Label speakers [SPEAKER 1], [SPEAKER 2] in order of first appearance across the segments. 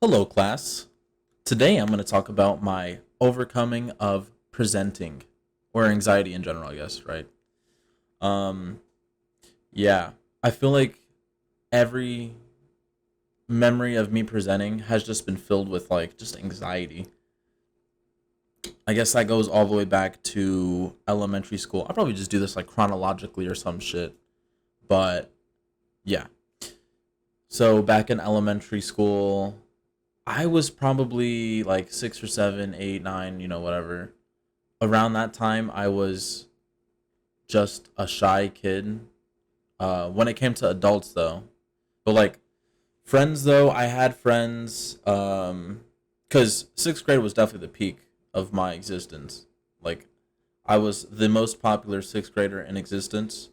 [SPEAKER 1] Hello, class. Today I'm going to talk about my overcoming of presenting or anxiety in general, I guess, right? Um, yeah, I feel like every memory of me presenting has just been filled with like just anxiety. I guess that goes all the way back to elementary school. I'll probably just do this like chronologically or some shit, but yeah. So back in elementary school, I was probably like six or seven, eight, nine, whatever. Around that time, I was just a shy kid. When it came to adults, though, but like friends, though, I had friends. Because sixth grade was definitely the peak of my existence. Like, I was the most popular sixth grader in existence.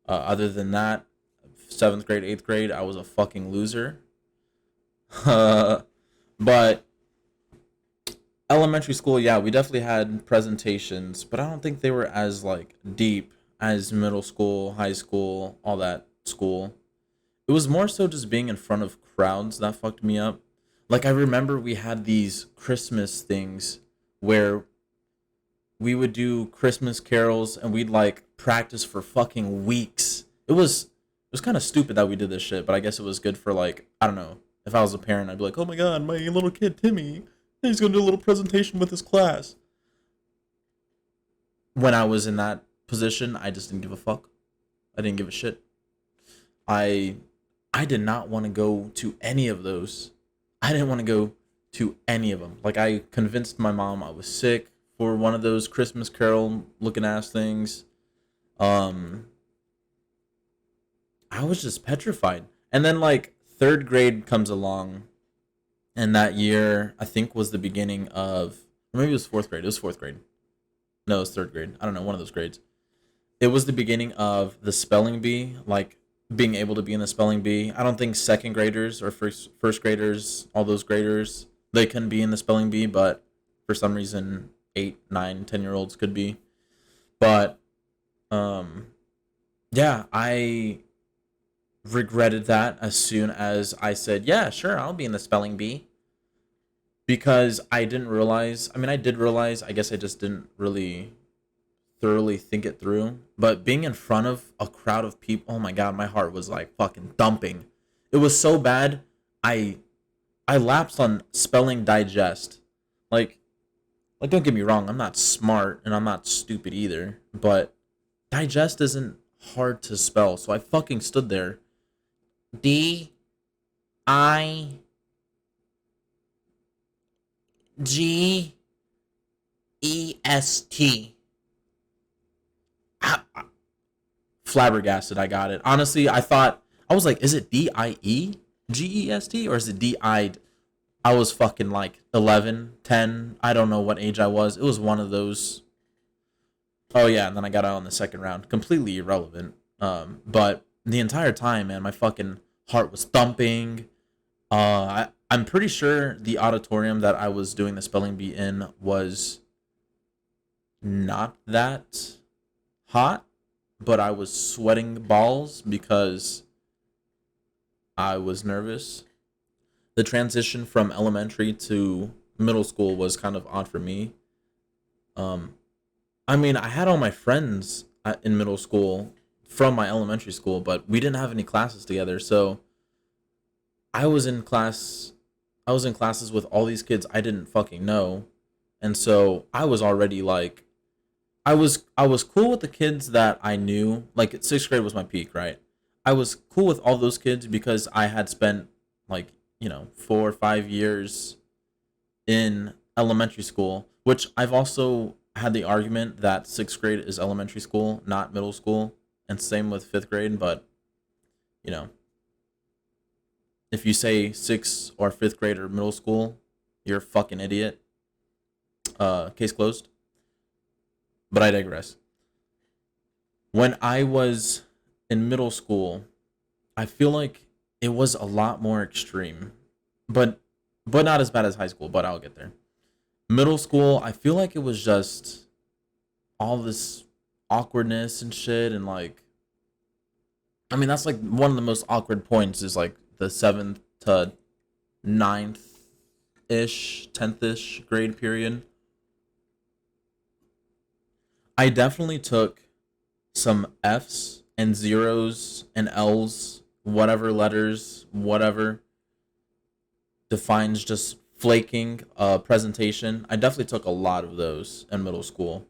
[SPEAKER 1] Other than that, seventh grade, eighth grade, I was a fucking loser. But elementary school, yeah, we definitely had presentations, but I don't think they were as like deep as middle school, high school, all that school. It was more so just being in front of crowds that fucked me up. Like I remember we had these Christmas things where we would do Christmas carols and we'd like practice for fucking weeks. It was kind of stupid that we did this shit, but I guess it was good for like, I don't know. If I was a parent, I'd be like, "Oh my god, my little kid Timmy, he's going to do a little presentation with his class." When I was in that position, I just didn't give a fuck. I didn't give a shit. I I did not want to go to any of those. I didn't want to go to any of them. Like I convinced my mom I was sick for one of those Christmas Carol looking ass things. Um, I was just petrified. And then like third grade comes along, and that year I think was the beginning of, or maybe it was fourth grade. It was fourth grade. No, it was third grade. I don't know, one of those grades. It was the beginning of the spelling bee, like being able to be in the spelling bee. I don't think second graders or first graders, all those graders, they can be in the spelling bee, but for some reason, 8, 9, 10 year olds could be. But um, yeah, I regretted that as soon as I said, yeah, sure, I'll be in the spelling bee because I didn't realize. I mean, I did realize. I guess I just didn't really thoroughly think it through. But being in front of a crowd of people, oh my god, my heart was like fucking dumping. It was so bad. I I lapsed on spelling digest. Like like don't get me wrong, I'm not smart and I'm not stupid either, but digest isn't hard to spell. So I fucking stood there. Digest. Flabbergasted I got it. Honestly, I was like, is it Diegest or is it Di? I was fucking like 11, 10. I don't know what age I was. It was one of those. Oh yeah, and then I got out in the second round. Completely irrelevant. But the entire time, man, my fucking heart was thumping. I'm pretty sure the auditorium that I was doing the spelling bee in was not that hot, but I was sweating balls because I was nervous. The transition from elementary to middle school was kind of odd for me. Um, I mean, I had all my friends in middle school from my elementary school, but we didn't have any classes together. So I was in class. I was in classes with all these kids I didn't fucking know, and so I was already like, I was cool with the kids that I knew. Like sixth grade was my peak, right? I was cool with all those kids because I had spent like 4 or 5 years in elementary school, which I've also had the argument that sixth grade is elementary school, not middle school, and same with fifth grade. But you know, if you say sixth or fifth grade or middle school, you're a fucking idiot. Case closed. But I digress. When I was in middle school, I feel like it was a lot more extreme, but not as bad as high school. But I'll get there. Middle school, I feel like it was just all this awkwardness and shit, and like, I mean, that's like one of the most awkward points is like the seventh to ninth. ish, 10th ish grade period, I definitely took some F's and zeros and L's, whatever letters, whatever defines just flaking a presentation. I definitely took a lot of those in middle school.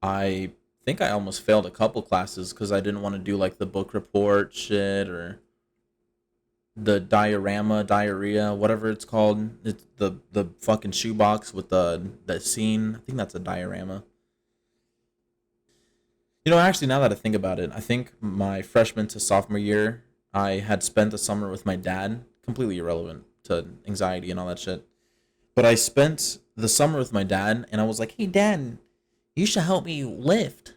[SPEAKER 1] I think I almost failed a couple classes because I didn't want to do like the book report shit or the diarrhea, whatever it's called. It's the fucking shoebox with the scene. I think that's a diorama. You know, actually, now that I think about it, I think my freshman to sophomore year, I had spent a summer with my dad. Completely irrelevant to anxiety and all that shit. But I spent the summer with my dad, and I was like, "Hey, Dad, you should help me lift."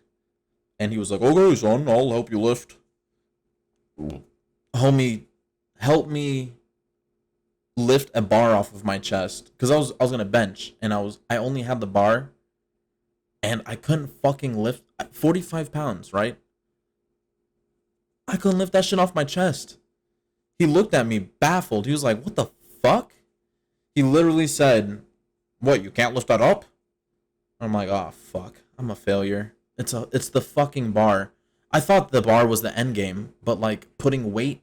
[SPEAKER 1] And he was like, "Okay, son, I'll help you lift." Homie, help me lift a bar off of my chest because I was gonna bench, and I only had the bar, and I couldn't fucking lift 45 pounds, right? I couldn't lift that shit off my chest. He looked at me baffled. He was like, "What the fuck?" He literally said, "What, you can't lift that up?" I'm like, "Oh fuck, I'm a failure." It's the fucking bar. I thought the bar was the end game, but like putting weight,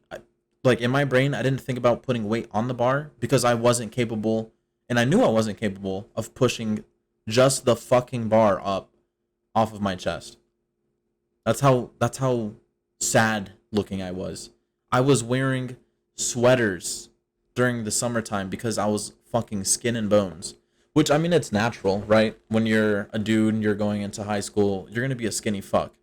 [SPEAKER 1] like in my brain, I didn't think about putting weight on the bar because I wasn't capable, and I knew I wasn't capable of pushing just the fucking bar up off of my chest. That's how sad looking I was. I was wearing sweaters during the summertime because I was fucking skin and bones. Which I mean it's natural, right? When you're a dude and you're going into high school, you're gonna be a skinny fuck.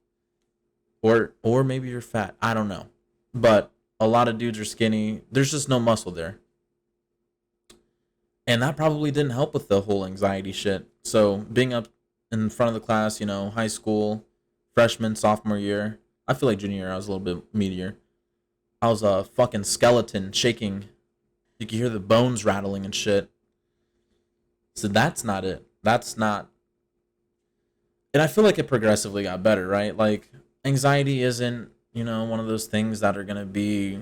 [SPEAKER 1] Or maybe you're fat. I don't know. But a lot of dudes are skinny. There's just no muscle there. And that probably didn't help with the whole anxiety shit. So being up in front of the class, high school, freshman, sophomore year, I feel like junior year I was a little bit meatier. I was a fucking skeleton shaking. You could hear the bones rattling and shit. So that's not it. That's not. And I feel like it progressively got better, right? Like anxiety isn't, one of those things that are gonna be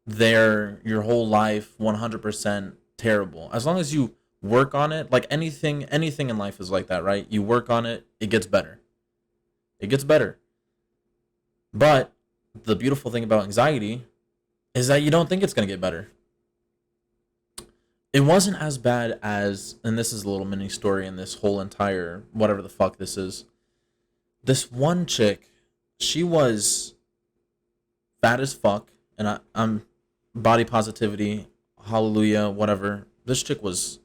[SPEAKER 1] there your whole life, 100% terrible. As long as you work on it, like anything in life is like that, right? You work on it, it gets better. It gets better. But the beautiful thing about anxiety is that you don't think it's gonna get better. It wasn't as bad as, and this is a little mini story in this whole entire whatever the fuck this is. This one chick, she was fat as fuck, and I'm body positivity, hallelujah, whatever. This chick was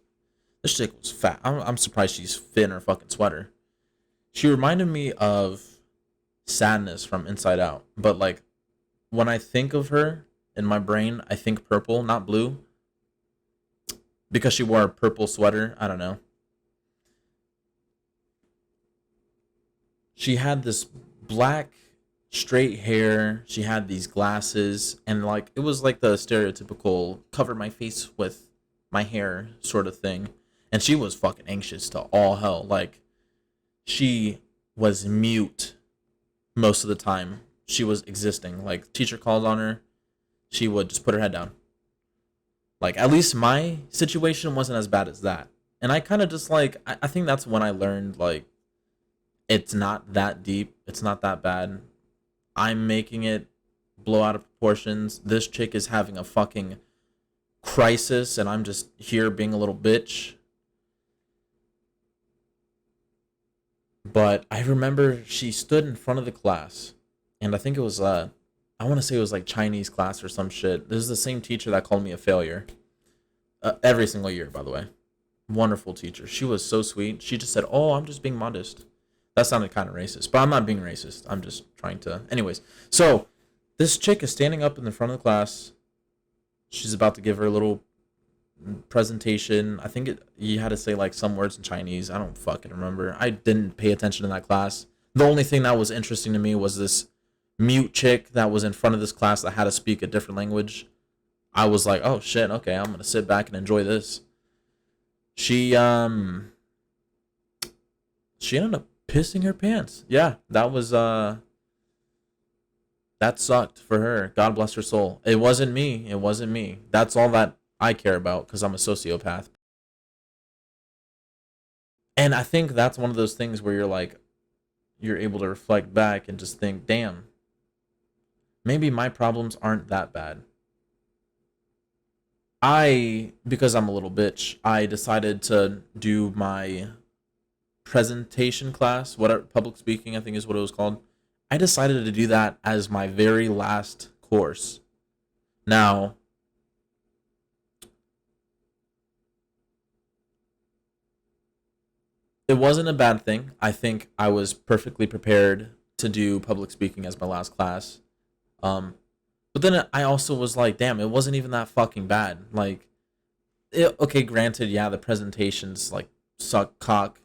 [SPEAKER 1] fat. I'm surprised she's fit in her fucking sweater. She reminded me of Sadness from Inside Out, but like when I think of her in my brain, I think purple, not blue, because she wore a purple sweater. I don't know. She had this black straight hair. She had these glasses, and like it was like the stereotypical cover my face with my hair sort of thing. And she was fucking anxious to all hell. Like she was mute most of the time. She was existing. Like teacher called on her, she would just put her head down. Like at least my situation wasn't as bad as that. And I kind of just like I think that's when I learned like it's not that deep. It's not that bad. I'm making it blow out of proportions. This chick is having a fucking crisis, and I'm just here being a little bitch. But I remember she stood in front of the class, and I think it was I want to say it was like Chinese class or some shit. This is the same teacher that called me a failure. Every single year, by the way. Wonderful teacher. She was so sweet. She just said, "Oh, I'm just being modest." That sounded kind of racist, but I'm not being racist. I'm just trying to. Anyways, so this chick is standing up in the front of the class. She's about to give her little presentation. I think you had to say like some words in Chinese. I don't fucking remember. I didn't pay attention in that class. The only thing that was interesting to me was this mute chick that was in front of this class that had to speak a different language. I was like, oh shit, okay, I'm gonna sit back and enjoy this. She ended up pissing her pants. Yeah, that sucked for her. God bless her soul. It wasn't me. It wasn't me. That's all that I care about because I'm a sociopath. And I think that's one of those things where you're able to reflect back and just think, damn, maybe my problems aren't that bad. Because I'm a little bitch, I decided to do my presentation class, what public speaking I think is what it was called. I decided to do that as my very last course. Now, it wasn't a bad thing. I think I was perfectly prepared to do public speaking as my last class. Um, but then I also was like, damn, it wasn't even that fucking bad. Okay, granted, yeah, the presentations like suck cock.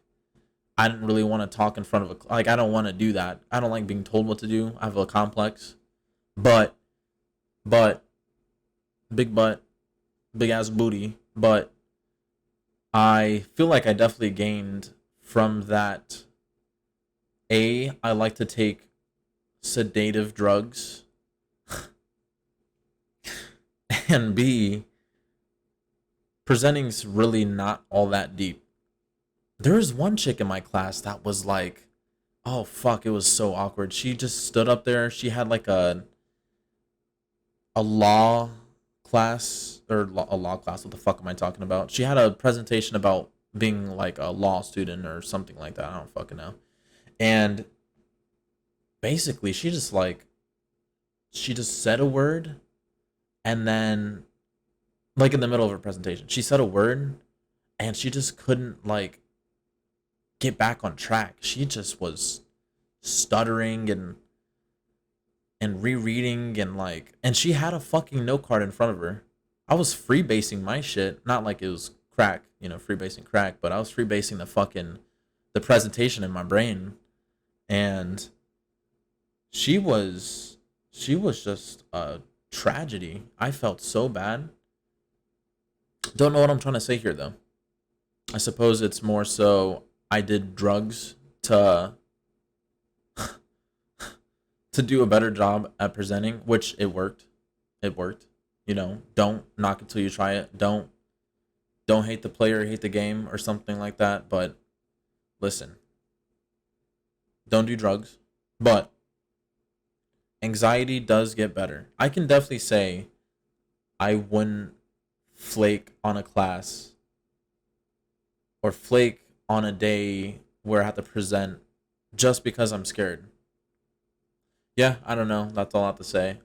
[SPEAKER 1] I didn't really want to talk in front of I don't want to do that. I don't like being told what to do. I have a complex, but but big butt, big ass booty. But I feel like I definitely gained from that. I like to take sedative drugs, and B, presenting's really not all that deep. There was one chick in my class that was like, oh fuck, it was so awkward. She just stood up there. She had like a law class a law class. What the fuck am I talking about? She had a presentation about being like a law student or something like that. I don't fucking know. And basically, she just said a word, and then like in the middle of her presentation, she said a word, and she just couldn't like get back on track. She just was stuttering and rereading and she had a fucking note card in front of her. I was freebasing my shit, not like it was crack, freebasing crack, but I was freebasing the presentation in my brain, and she was just a tragedy. I felt so bad. Don't know what I'm trying to say here though. I suppose it's more so I did drugs to do a better job at presenting, which it worked. It worked. Don't knock it till you try it. Don't hate the player, hate the game, or something like that. But listen, don't do drugs. But anxiety does get better. I can definitely say I wouldn't flake on a class or flake on a day where I have to present just because I'm scared. Yeah, I don't know. That's all I have to say.